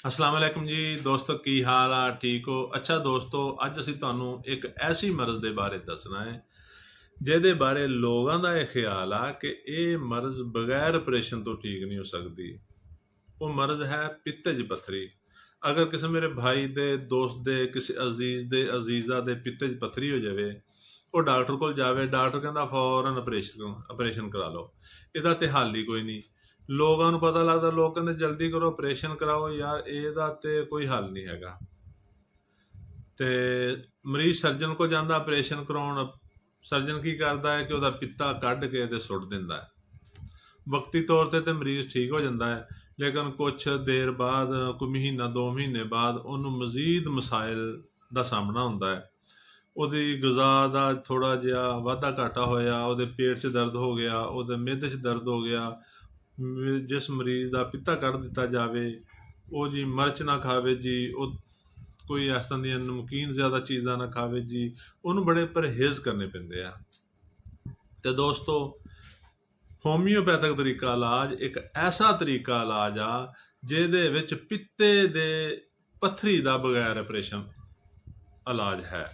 अस्सलाम वालेकुम जी दोस्तों, की हाल आ? ठीक हो? अच्छा दोस्तों, ਅੱਜ ਅਸੀਂ ਤੁਹਾਨੂੰ ਇੱਕ ਐਸੀ ਮਰਜ਼ ਦੇ ਬਾਰੇ ਦੱਸਣਾ ਹੈ ਜਿਹਦੇ ਬਾਰੇ ਲੋਕਾਂ ਦਾ ਇਹ ਖਿਆਲ ਆ ਕਿ ਇਹ ਮਰਜ਼ ਬਗੈਰ ਆਪਰੇਸ਼ਨ ਤੋਂ ਠੀਕ ਨਹੀਂ ਹੋ ਸਕਦੀ। ਉਹ ਮਰਜ਼ ਹੈ ਪਿੱਤੇ 'ਚ ਪੱਥਰੀ। ਅਗਰ ਕਿਸੇ ਮੇਰੇ ਭਾਈ ਦੇ, ਦੋਸਤ ਦੇ, ਕਿਸੇ ਅਜ਼ੀਜ਼ ਦੇ, ਅਜ਼ੀਜ਼ਾ ਦੇ ਪਿੱਤੇ 'ਚ ਪੱਥਰੀ ਹੋ ਜਾਵੇ, ਉਹ ਡਾਕਟਰ ਕੋਲ ਜਾਵੇ, ਡਾਕਟਰ ਕਹਿੰਦਾ ਫੌਰਨ ਆਪਰੇਸ਼ਨ ਕਰਾ ਲਓ। ਇਹਦਾ ਤੇ ਹੱਲ ਹੀ ਕੋਈ ਨਹੀਂ। ਲੋਕਾਂ ਨੂੰ ਪਤਾ ਲੱਗਦਾ, ਲੋਕ ਕਹਿੰਦੇ ਜਲਦੀ ਕਰੋ, ਆਪਰੇਸ਼ਨ ਕਰਾਓ। ਯਾਰ ਇਹਦਾ ਤੇ ਕੋਈ ਹੱਲ ਨਹੀਂ ਹੈਗਾ। ਤੇ ਮਰੀਜ਼ ਸਰਜਨ ਕੋਲ ਜਾਂਦਾ ਆਪਰੇਸ਼ਨ ਕਰਾਉਣ। ਸਰਜਨ ਕੀ ਕਰਦਾ ਹੈ ਕਿ ਉਹਦਾ ਪਿੱਤਾ ਕੱਢ ਕੇ ਤੇ ਸੁੱਟ ਦਿੰਦਾ ਹੈ। ਵਕਤੀ ਤੌਰ ਤੇ ਮਰੀਜ਼ ਠੀਕ ਹੋ ਜਾਂਦਾ ਹੈ, ਲੇਕਿਨ ਕੁਛ ਦੇਰ ਬਾਅਦ, ਕੋਈ ਮਹੀਨਾ 2 ਮਹੀਨੇ ਬਾਅਦ ਉਹਨੂੰ ਮਜ਼ੀਦ ਮਸਾਇਲ ਦਾ ਸਾਹਮਣਾ ਹੁੰਦਾ ਹੈ। ਉਹਦੀ ਗ਼ਜ਼ਾ ਦਾ ਥੋੜ੍ਹਾ ਜਿਹਾ ਵਾਧਾ ਘਾਟਾ ਹੋਇਆ, ਉਹਦੇ ਪੇਟ 'ਚ ਦਰਦ ਹੋ ਗਿਆ, ਉਹਦੇ ਮਿਹਦੇ 'ਚ ਦਰਦ ਹੋ ਗਿਆ। ਜਿਸ ਮਰੀਜ਼ ਦਾ ਪਿੱਤਾ ਕੱਢ ਦਿੱਤਾ ਜਾਵੇ, ਉਹ ਜੀ ਮਿਰਚ ਨਾ ਖਾਵੇ ਜੀ, ਉਹ ਕੋਈ ਇਸ ਤਰ੍ਹਾਂ ਦੀਆਂ ਨਮਕੀਨ ਜ਼ਿਆਦਾ ਚੀਜ਼ਾਂ ਨਾ ਖਾਵੇ ਜੀ, ਉਹਨੂੰ ਬੜੇ ਪਰਹੇਜ਼ ਕਰਨੇ ਪੈਂਦੇ ਆ। ਤੇ ਦੋਸਤੋ, ਹੋਮਿਓਪੈਥਿਕ ਤਰੀਕਾ ਇਲਾਜ ਇੱਕ ਐਸਾ ਤਰੀਕਾ ਇਲਾਜ ਆ ਜਿਹਦੇ ਵਿੱਚ ਪਿੱਤੇ ਦੇ ਪੱਥਰੀ ਦਾ ਬਗੈਰ ਆਪਰੇਸ਼ਨ ਇਲਾਜ ਹੈ।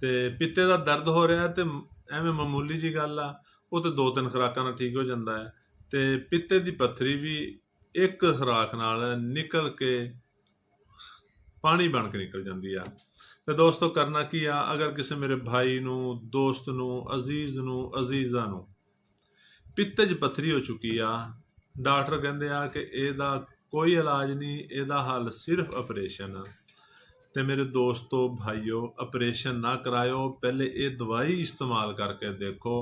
ਤੇ ਪਿੱਤੇ ਦਾ ਦਰਦ ਹੋ ਰਿਹਾ ਤੇ ਐਵੇਂ ਮਾਮੂਲੀ ਜੀ ਗੱਲ ਆ, ਉਹ ਤੇ 2-3 ਖੁਰਾਕਾਂ ਨਾਲ ਠੀਕ ਹੋ ਜਾਂਦਾ ਹੈ। ਤੇ ਪਿੱਤੇ ਦੀ ਪੱਥਰੀ ਵੀ ਇੱਕ ਖੁਰਾਕ ਨਾਲ ਨਿਕਲ ਕੇ ਪਾਣੀ ਬਣ ਕੇ ਨਿਕਲ ਜਾਂਦੀ ਆ। ਤੇ ਦੋਸਤੋ, ਕਰਨਾ ਕੀ ਆ? ਅਗਰ ਕਿਸੇ ਮੇਰੇ ਭਾਈ ਨੂੰ, ਦੋਸਤ ਨੂੰ, ਅਜ਼ੀਜ਼ ਨੂੰ, ਅਜ਼ੀਜ਼ਾ ਨੂੰ ਪਿੱਤੇ 'ਚ ਪੱਥਰੀ ਹੋ ਚੁੱਕੀ ਆ, ਡਾਕਟਰ ਕਹਿੰਦੇ ਆ ਕਿ ਇਹਦਾ ਕੋਈ ਇਲਾਜ ਨਹੀਂ, ਇਹਦਾ ਹੱਲ ਸਿਰਫ ਆਪਰੇਸ਼ਨ ਆ। ਤੇ ਮੇਰੇ ਦੋਸਤੋ, ਭਾਈਓ, ਆਪਰੇਸ਼ਨ ਨਾ ਕਰਾਇਓ, ਪਹਿਲੇ ਇਹ ਦਵਾਈ ਇਸਤੇਮਾਲ ਕਰਕੇ ਦੇਖੋ।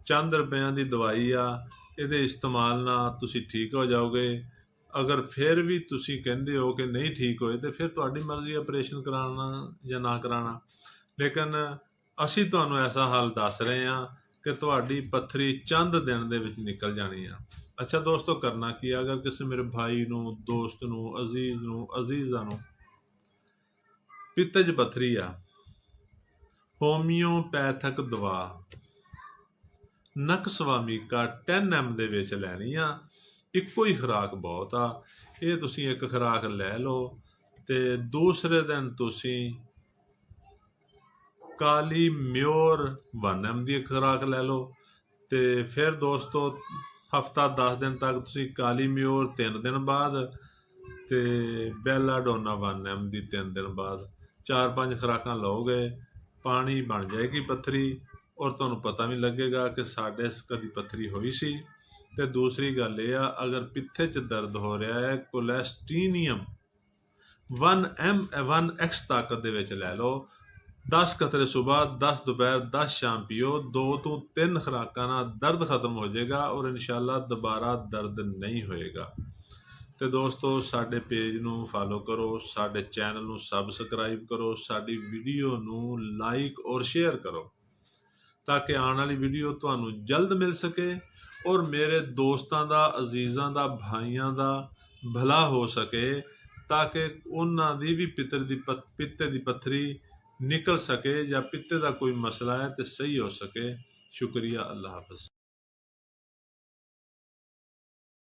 ਚੰਦ ਰੁਪਇਆਂ ਦੀ ਦਵਾਈ ਆ, ਇਹਦੇ ਇਸਤੇਮਾਲ ਨਾਲ ਤੁਸੀਂ ਠੀਕ ਹੋ ਜਾਓਗੇ। ਅਗਰ ਫਿਰ ਵੀ ਤੁਸੀਂ ਕਹਿੰਦੇ ਹੋ ਕਿ ਨਹੀਂ ਠੀਕ ਹੋਏ, ਤੇ ਫਿਰ ਤੁਹਾਡੀ ਮਰਜ਼ੀ ਆਪਰੇਸ਼ਨ ਕਰਾਉਣਾ ਜਾਂ ਨਾ ਕਰਾਉਣਾ। ਲੇਕਿਨ ਅਸੀਂ ਤੁਹਾਨੂੰ ਐਸਾ ਹੱਲ ਦੱਸ ਰਹੇ ਹਾਂ ਕਿ ਤੁਹਾਡੀ ਪੱਥਰੀ ਚੰਦ ਦਿਨ ਦੇ ਵਿੱਚ ਨਿਕਲ ਜਾਣੀ ਆ। ਅੱਛਾ ਦੋਸਤੋ, ਕਰਨਾ ਕੀ ਆ? ਅਗਰ ਕਿਸੇ ਮੇਰੇ ਭਾਈ ਨੂੰ, ਦੋਸਤ ਨੂੰ, ਅਜ਼ੀਜ਼ ਨੂੰ, ਅਜ਼ੀਜ਼ਾ ਨੂੰ ਪਿੱਤੇ 'ਚ ਪੱਥਰੀ ਆ, ਹੋਮਿਓਪੈਥਿਕ ਦਵਾ ਨਕਸਵਾਮੀਕਾ 10 ml ਦੇ ਵਿੱਚ ਲੈਣੀ ਆ। ਇੱਕੋ ਹੀ ਖੁਰਾਕ ਬਹੁਤ ਆ। ਇਹ ਤੁਸੀਂ ਇੱਕ ਖੁਰਾਕ ਲੈ ਲਓ ਤੇ ਦੂਸਰੇ ਦਿਨ ਤੁਸੀਂ ਕਾਲੀ ਮਿਓਰ 1 ml ਦੀ ਇੱਕ ਖੁਰਾਕ ਲੈ ਲਓ। ਤੇ ਫਿਰ ਦੋਸਤੋ, ਹਫਤਾ 10 ਦਿਨ ਤੱਕ ਤੁਸੀਂ ਕਾਲੀ ਮਿਓਰ 3 ਦਿਨ ਬਾਅਦ ਤੇ ਬੈਲਾਡੋਨਾ 1 ml ਦੀ 3 ਦਿਨ ਬਾਅਦ 4-5 ਖੁਰਾਕਾਂ ਲਓਗੇ, ਪਾਣੀ ਬਣ ਜਾਏਗੀ ਪੱਥਰੀ, ਔਰ ਤੁਹਾਨੂੰ ਪਤਾ ਵੀ ਲੱਗੇਗਾ ਕਿ ਸਾਡੇ ਕਦੀ ਪੱਥਰੀ ਹੋਈ ਸੀ। ਤੇ ਦੂਸਰੀ ਗੱਲ ਇਹ ਆ, ਅਗਰ ਪਿੱਤੇ 'ਚ ਦਰਦ ਹੋ ਰਿਹਾ ਹੈ, ਕੋਲੈਸਟੀਨੀਅਮ 1x ਤਾਕਤ ਦੇ ਵਿੱਚ ਲੈ ਲਓ। 10 ਕਤਰੇ ਸਵੇਰ, 10 ਦੁਪਹਿਰ, 10 ਸ਼ਾਮ ਪੀਓ। 2 ਤੋਂ 3 ਖੁਰਾਕਾਂ ਨਾਲ ਦਰਦ ਖਤਮ ਹੋ ਜਾਏਗਾ ਔਰ ਇਨਸ਼ਾਅੱਲਾ ਦੁਬਾਰਾ ਦਰਦ ਨਹੀਂ ਹੋਏਗਾ। ਤੇ ਦੋਸਤੋ, ਸਾਡੇ ਪੇਜ ਨੂੰ ਫਾਲੋ ਕਰੋ, ਸਾਡੇ ਚੈਨਲ ਨੂੰ ਸਬਸਕ੍ਰਾਈਬ ਕਰੋ, ਸਾਡੀ ਵੀਡੀਓ ਨੂੰ ਲਾਈਕ ਔਰ ਸ਼ੇਅਰ ਕਰੋ ਤਾਂ ਕਿ ਆਉਣ ਵਾਲੀ ਵੀਡੀਓ ਤੁਹਾਨੂੰ ਜਲਦ ਮਿਲ ਸਕੇ ਔਰ ਮੇਰੇ ਦੋਸਤਾਂ ਦਾ, ਅਜ਼ੀਜ਼ਾਂ ਦਾ, ਭਾਈਆਂ ਦਾ ਭਲਾ ਹੋ ਸਕੇ, ਤਾਂ ਕਿ ਉਹਨਾਂ ਦੀ ਵੀ ਪਿੱਤੇ ਦੀ ਪੱਥਰੀ ਨਿਕਲ ਸਕੇ ਜਾਂ ਪਿੱਤੇ ਦਾ ਕੋਈ ਮਸਲਾ ਹੈ ਤੇ ਸਹੀ ਹੋ ਸਕੇ। ਸ਼ੁਕਰੀਆ। ਅੱਲਾਹ ਹਾਫਿਜ਼।